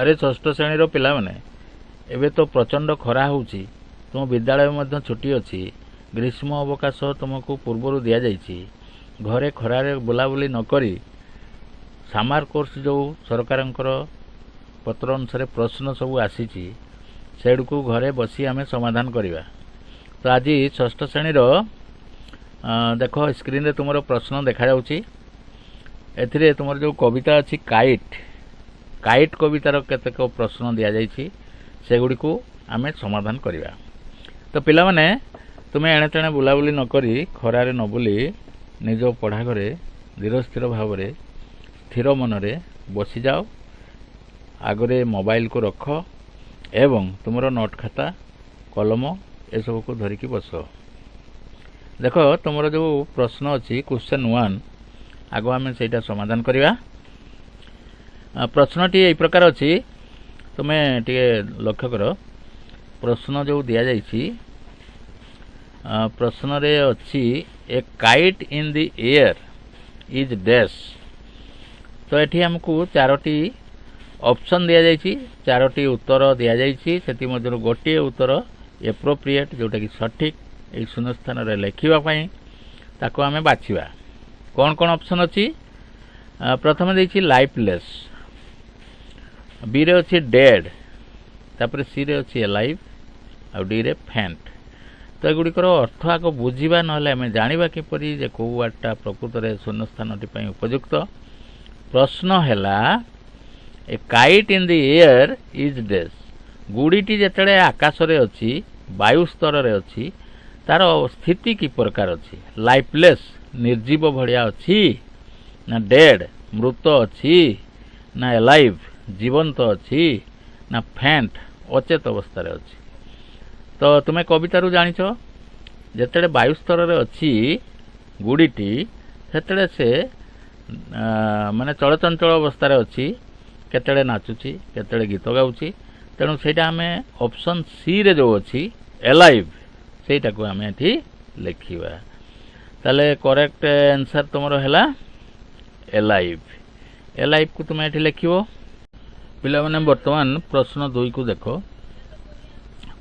अरे षष्ठ श्रेणी पिला माने एबे तो प्रचंड खरा होउची तुम विद्यालय मध्य छुट्टी अच्छी ग्रीष्म अवकाश तुमको पूर्वर दि जाइए घरे खरारे बुलाबुली नकरी सामार कोर्स जो सरकार पत्र अनुसार प्रश्न सब आसी सेड को घरे बसी आम समाधान करवा। तो आज षष्ठ श्रेणी देख स्क्रीन रे तुम प्रश्न देखा ए तुम जो कविता अच्छी काइट काइट कवितार केतेक प्रश्न दि जाइए सेगुड़ी को आम समाधान करवा। तो पिला माने तुम्हें एणे तेणे बुलाबुली नकरी खरारे न बुली निज पढ़ा घरे धीर स्थिर भाव में स्थिर मनरे बसी जाओ आगरे मोबाइल को रख एवं तुमर नोट खाता कलम ए सब को धरिकी बस। देख तुमर जो प्रश्न अच्छी क्वेश्चन 1 आगो आम से समाधान करवा। प्रश्नटी यही प्रकार अच्छी तुम्हें टे लक्ष्य कर प्रश्न जो दि जाइए प्रश्न रे अच्छी ए kite in the air is dash. तो ये आमको 4टी ऑप्शन दि जाइए 4टी उत्तर दि जाइए से गोटे उत्तर एप्रोप्रिएट जोटा कि सठिक यही शून्य स्थान रे लिखापी ताको आम बाछिबा। कौन कौन ऑप्शन अच्छी प्रथम देखिए लाइफलेस बी रे अच्छी डेड तापर सी रे अच्छी एलाइव आ डी रे फेंट। तो एगुड़िकर अर्थ आग बुझा ना आम जाना किपरि जे कौ वार्डटा प्रकृत में शून्य स्थान उपयुक्त। प्रश्न है a kite in the air is dash गुड़ीटी जिते आकाश रे अच्छी वायु स्तर रे अच्छी तार स्थिति कि प्रकार अच्छी लाइफलेस निर्जीव भड़िया अच्छी ना डेड मृत अच्छी ना एलाइव जीवंत अच्छी ना फेंट अचेत अवस्था रे अच्छी। तो तुम्हें कवितारू जानिछ जेतेडे वायु स्तर रे अच्छी गुड़ीटी सेतेडे से माने चलचंचल अवस्था रे अच्छी केतेडे नाचुची केतेडे गीत गाउची तेणु सेटा आमे ऑप्शन सी रे जो अच्छी एलाइव सेटा को आमे एठी लिखिबा। ताले करेक्ट आंसर तुमरो हैला एलाइव। एलाइव को तुम एठी लिखिबो। पिला माने वर्तमान प्रश्न 2 को देखो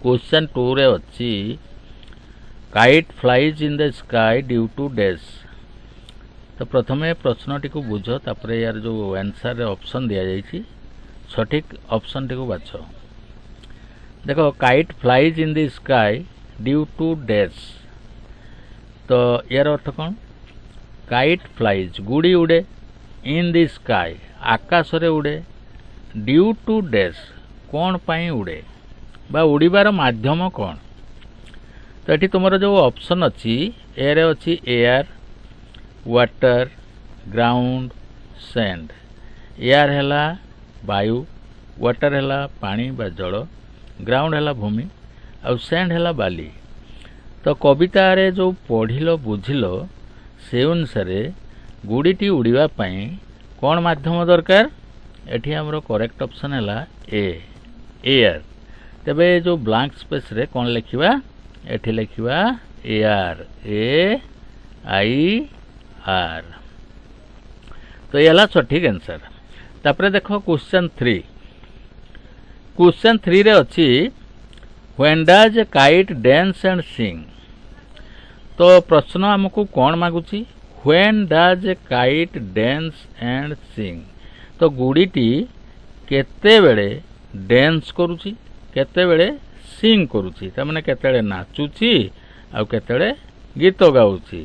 क्वेश्चन 2 रे अच्छी kite flies in the sky due to dash. तो प्रथमे प्रश्नटी को बुझ तापर यार जो आंसर ऑप्शन दिया जाइए सठिक ऑप्शन टी को बाछ। देखो kite flies in the sky due to dash. तो यार अर्थ कौन काइट फ्लाइज गुड़ी उड़े इन द स्काई आकाश रे उड़े ड्यू टू डैश कौन पाई उड़े बा उड़ीबार माध्यम कौन। तो ये तुम जो ऑप्शन अच्छी एयर अच्छी air water ground sand. Air है वायु वाटर है पानी बा जल ग्राउंड है भूमि आउ सैंड है बाली। तो कविता रे जो पढ़िल बुझिल से अनुसार गुड़ीटी उड़ीबा पई कौन माध्यम दरकार एठी हमरो करेक्ट ऑप्शन है ए एयर। तेबे जो ब्लैंक स्पेस रे कौन लिखिबा एठी लिखिबा एयर ए आई आर। तो ये सठिक आंसर। तापरे देखो क्वेश्चन 3 क्वेश्चन 3 रे अच्छी when does kite dance and sing. तो प्रश्न हमको कौन मागुची when does kite dance and sing. तो गुड़ीटी केते बेले डांस करूची केते बेले सिंग करूची तार केते नाचुची आ केते गीत गाउची।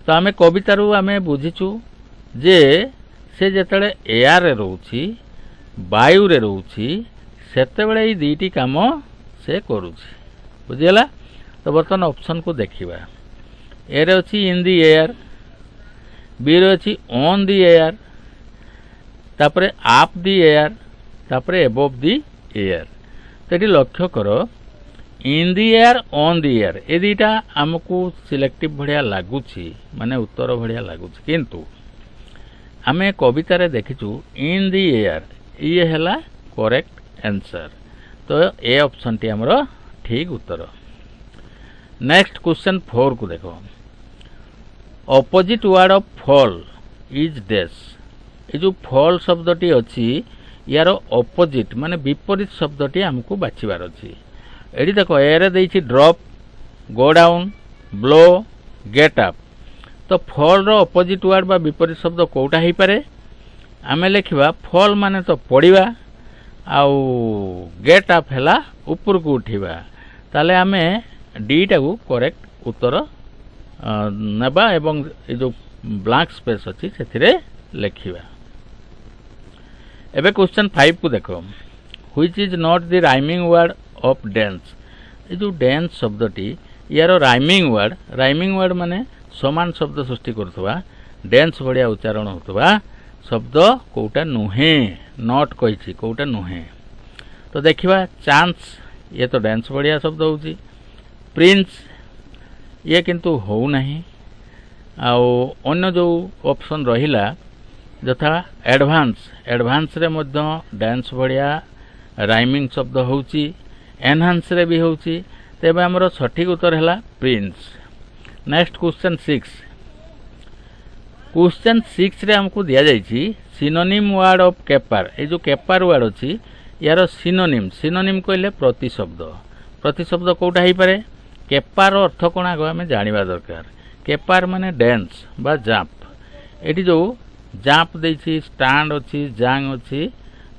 तो आम कवितारू आम बुझीचु जे से जेतेबेले एयर रे रहउची वायु रे रहउची सेतेबेले ई दुईटी काम से करूची बुझीगला। तो बर्तमान ऑप्शन को देखिबा ए रे अछि इन दी एयर बी रे अछि ऑन दी एयर तापरे आप दी एयर तापरे एबव दी एयर। तो ये लक्ष्य कर in the air on the air ए दुईटा आमको सिलेक्टिव भड़िया लगुच माने उत्तर भड़िया लगुच किंतु आमे कविता रे देखिचु इन दी एयर ये है करेक्ट आंसर। तो ए ऑप्शन टी हमरो ठीक उत्तर। नेक्स्ट क्वेश्चन 4 को देखो opposite word of fall is dash. ये जो फॉल शब्दटी अच्छी यार ऑपोजिट माने विपरीत शब्दटी हमको बाछिबार अछि। एडी देखो एरे देछि drop, go down, blow, get up. तो फॉल रो ऑपोजिट वर्ड बा विपरीत शब्द कोटा ही पारे। आमे लेखिबा फॉल माने तो पड़िबा आउ गेट अप हैला ऊपर को उठिबा। ताले आमे डी टा को करेक्ट उत्तर नेबा एवं ए जो ब्लैंक स्पेस अछि सेथिरे लेखिबा। एबे क्वेश्चन 5 को देखो, which is not the rhyming word of dance. ए जो डांस शब्दटी यार राइमिंग वर्ड माने समान शब्द सृष्टि करथवा डांस बढ़िया उच्चारण होतवा शब्द कोटा नुहे, नॉट कहिछि कोटा नुहे। तो देखिबा चांस ये तो डांस बढ़िया शब्द होउची। प्रिंस ये किंतु हो नहीं। आउ अन्य जो ऑप्शन रहिला यथा एडवांस रे मध्य डांस बढ़िया राइमिंग शब्द होउची, एनहांस रे भी होउची। तेबे हमरो सठिक उत्तर हैला प्रिंस। Next question 6। क्वेश्चन 6 रे हमको दिया जायछि सिनोनिम वर्ड ऑफ केपार। ए जो केपार वर्ड अछि यार सिनोनिम कहले प्रतिशब्द कोटा ही पारे। केपार अर्थ कोन आगो हमें जानिबा दरकार। केपार माने डांस बा जांप। एटी जो जांप देछि स्टैंड अछि, जांग अछि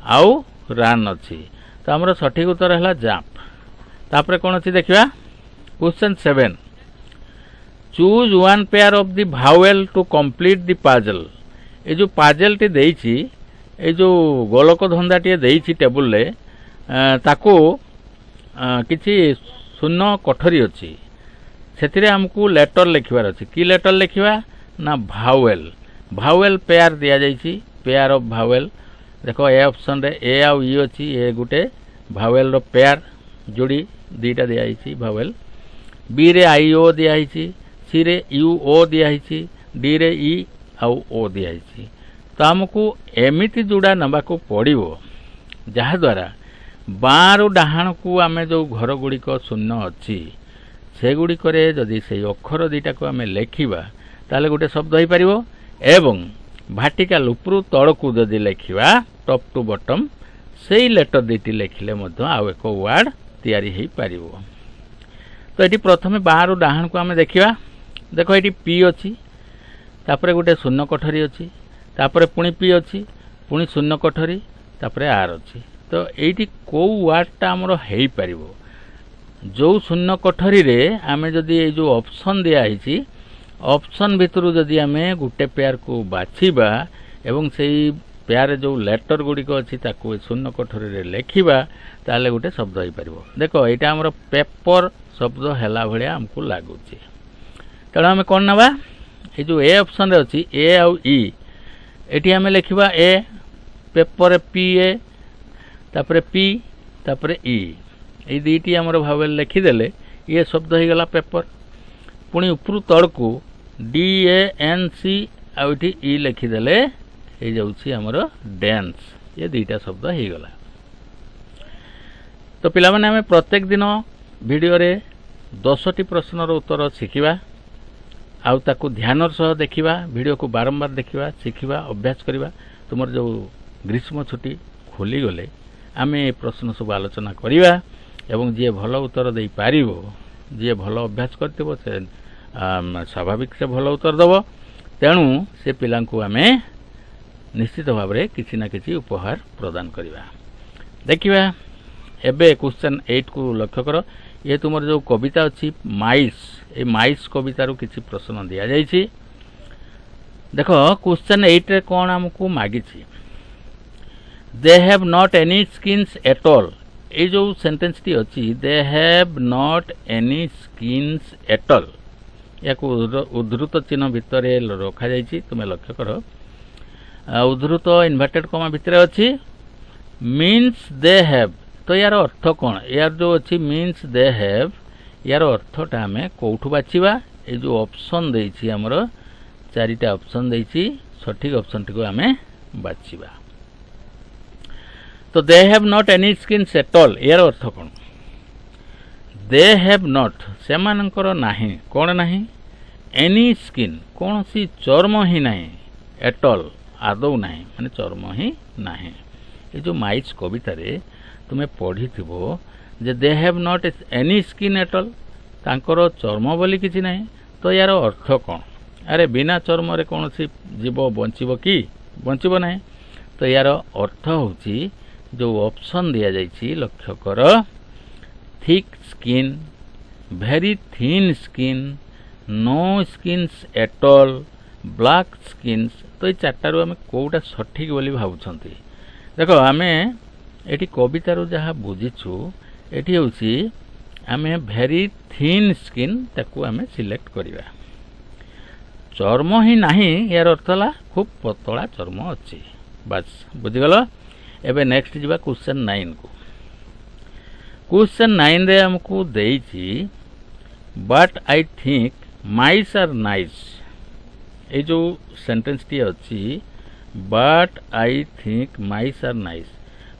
आउ रन अछि। तो हमरो सठिक उत्तर हैला जांप। तापरे कोन अछि देखिबा question 7। Choose one pair of the vowel to complete the puzzle. ए जो पजल टी देछि ए जो गोलक धंदा टी देछि टेबल ले ताको किछि शून्य कोठरी अछि। सेतिरे हमकु लेटर लिखिबार अछि। की लेटर लिखिबा ना भावेल पेयर दिया जायछि, पेयर ऑफ भावेल। देखो ए ऑप्शन रे ए आउ ई अछि, ए गुटे भावेल रो पेयर जोड़ी दीटा दिया जायछि भावेल। बी रे आई ओ दिया जायछि, सी रे यू ओ दिया जायछि, डी रे ई आउ ओ दिया जायछि। तो हमकु एमिति जोड़ा नबा को पड़िबो जहा द्वारा बारु डाहाण को आमे जो घर गुडी को शून्य अछि से गुडी करे जदि से अक्षर दीटा को आमे लेखिबा ताले गुटे शब्द होई परिबो। एवं भार्टिकल उपरु तळकु जदि लेखिबा टॉप टू बॉटम सेई लेटर दीटी लेखिले मध्य आउ एक वर्ड तयारी हेई परिबो। तो एटी प्रथमे बाहरु डाहाण को आमे देखिबा। देखो एटी पी अछि, तापरे गुटे शून्य कोठरी अछि, तापरे पुणी पी अछि, पुणी शून्य कोठरी, तापरे आर अछि। तो एटी को वर्डटा हमरो हेई परिबो। जो शून्य कोठरी रे आमे जदि ए जो ऑप्शन दिया आइछि ऑप्शन भितरु जदि आमे गुटे पेयर को बाछिबा एवं सेई पेयर जो लेटर गुडी को अछि ताको शून्य कोठरी रे लेखिबा ताले गुटे शब्द होई परिबो। देखो एटा हमरो पेपर शब्द हेला भलिया हमकु लागुछि। तळा आमे कोन नबा ए जो ए ऑप्शन रे अछि ए आउ ई एटी आमे लेखिबा ए पेपर पी ए तापरे पी तापरे ई ए दीटी हमरो भावेल लिखि देले ये शब्द हो गला पेपर। पुणी उपरु तळकु डी ए एन सी आउठी ई लिखि देले हे जाउछि हमरो डांस। ये दीटा शब्द हो गला। तो पिला माने हमें प्रत्येक दिन वीडियो रे 10टी प्रश्नर उत्तर शिखिबा आउ ताकू ध्यान सह देखिबा, वीडियो को बारंबार देखिबा, शिखिबा, अभ्यास करिबा। तुमर जो ग्रीष्म छुट्टी खोली गले आमे प्रश्न सब आलोचना करिबा एवं जे भल उत्तर दे पारिबो, जे भल अभ्यास करथिबो से स्वाभाविक से भल उत्तर दबो। तेणु से पिलांकु आमे निश्चित भाव रे किछि ना किछि उपहार प्रदान करिबा। देखिबा एबे क्वेश्चन 8 को लक्ष्य करो। ये तुमर जो कविता अछि माइस, ए माइस कविता रो किछि प्रश्न दिया जायछि। देखो क्वेश्चन 8 रे कोन हमकु मागिछि they have not any skins at all. ए जो सेंटेंस टी अछि they have not any skins at all याको उद्धृत चिन्ह भितर रखा जायछि। तुमे लक्ष्य करो उद्धृत इन्वर्टेड कॉमा भितर अछि मीन्स दे हैव। तो यार अर्थ कोन यार जो अछि मीन्स दे हैव यार अर्थटा हमें कोठु बाछिबा। ए जो ऑप्शन देछि हमरो चारिटा ऑप्शन देछि सठिक ऑप्शन टिको हमें बाछिबा। तो दे have not any skins at all यार अर्थ कोन दे हैव नॉट से मानकर नाही कोन नाही एनी स्किन कौन सी चर्म ही नाही एट ऑल आदौ नाही माने चर्म ही नाही। ये जो माइस कवितारे तुमे पढ़िथिबो जे they have not any skin at all, तांकर चर्म बोली किछि नाही। तो यार अर्थ कौन? अरे बिना चर्म रे कौनसी जीव बंचिबो कि? बंचिबो नाही। तो यार अर्थ होची जो ऑप्शन दिया जाइछि लक्ष्य कर, thick skin, very thin skin, no skins at all, black skins. तो ये चारटारू आम कौटा सठिक बोली भावुछंती। देख आमे एटी कवितारू जहाँ बुझीछु एटी होची आमे वेरी थिन स्किन ताकू आमे सिलेक्ट करिवा। चर्म ही नाही यार अर्थ ला खूब पतला चर्म अच्छी। बस बुझीगल। एबे नेक्स्ट जीवा क्वेश्चन 9 को। क्वेश्चन 9 रे हमको देइछि but I think mice are nice. ये जो सेंटेंस टी अच्छी but I think mice are nice,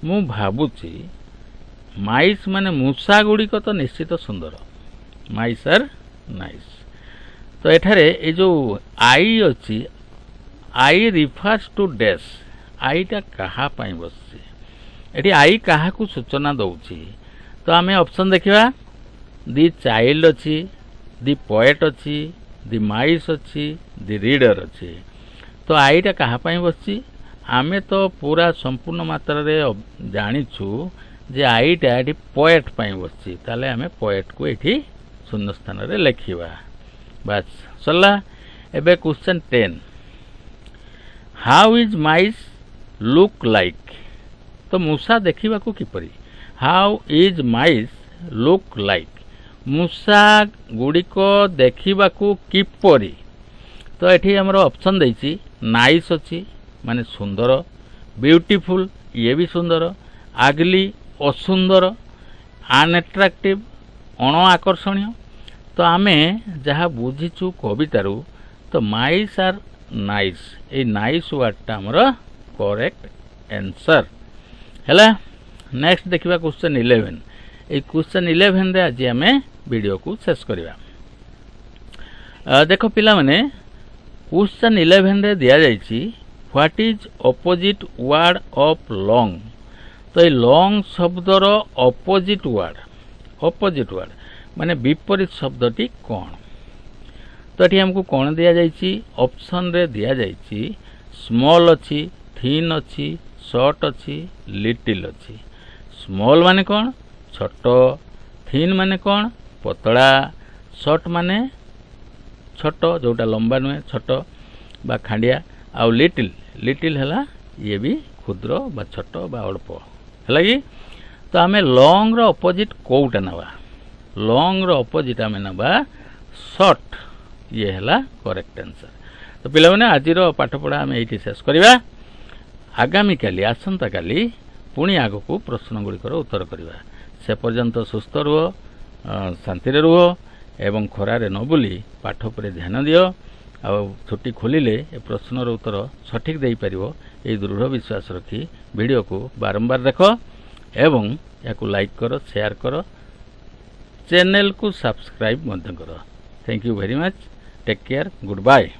मु भाबुची माइस माने मूषा गुड़िक तो निश्चित सुंदर, माइस आर नाइस। तो एठारे ये जो आई अच्छी, आई रिफर्स टू डैश, आईटा कहा पाई बसछि, एठी आई कहा को सूचना दउछि। तो आमे ऑप्शन देखिबा, दी चाइल्ड अच्छी, दी पोएट अच्छी, दी माइस अच्छी, दी रीडर अच्छी। तो आईटा कहा पाई बसछि? आमे तो पूरा संपूर्ण मात्रा रे जानिछु जे आईटा एठी पोएट पाई बसछि। ताले आमे पोएट को एठी शून्य स्थान रे लिखिबा। बस सरला। एबे question 10, how is mice look like. तो मूषा देखिबा को किपरि? How is mice look like, मूषा गुड़िक देखिबा को किपरि? तो एठी हमरो ऑप्शन देछि, नाइस अच्छी माने सुंदर, ब्यूटीफुल ये भी सुंदर, आगली असुंदर, अनएट्रैक्टिव अण आकर्षणीय। तो आमे जहाँ बुझीचु कवितारू तो माइस आर नाइस, ए नाइस वर्डटा हमर करेक्ट आंसर हैला। नेक्स्ट देखिबा क्वेश्चन 11। ए क्वेश्चन 11 रे आज आमे वीडियो को शेष करिबा। देखो पिला माने क्वेश्चन 11 रे दिया जाइछि what is opposite word of long. तो ये लॉन्ग शब्दर ऑपोजिट वर्ड माने विपरीत शब्दटी कौन? तो ये हमको कौन दिया जाइछि? ऑप्शन रे दिया जाइछि स्मॉल अच्छी, थिन अच्छी, शॉर्ट अच्छी, लिटिल अच्छी। स्मॉल माने कौन? छोट, थिन माने कौन? पतला, शॉर्ट माने छोट जोटा लंबा नुहे छोट बा खांडिया, आउ लिटिल हैला ये भी क्षुद्र बा छोट बा अल्प हैला कि। तो आमे लॉन्ग रो ऑपोजिट कोउटा नबा? लॉन्ग रो ऑपोजिट आमे नबा शॉर्ट। ये हैला करेक्ट आंसर। तो पिला माने आज रो पाठ पढ़ा आमे एठी शेष करिबा। आगामी काली आसंता काली पुणी आगो को प्रश्न गुड़िकर उत्तर करिबा। से पर्यंत सुस्थ रुह, शांति रे रुह एवं खरारे न बुली पाठ पर ध्यान दियो। आ छुट्टी खोलिले ए प्रश्नर उत्तर सठिक दे पारिबो ए दृढ़ विश्वास रखी वीडियो को बारंबार देख एवं याकू लाइक करो, शेयर करो, चैनल को सब्सक्राइब मध्य करो। Thank you very much. Take care. Good bye.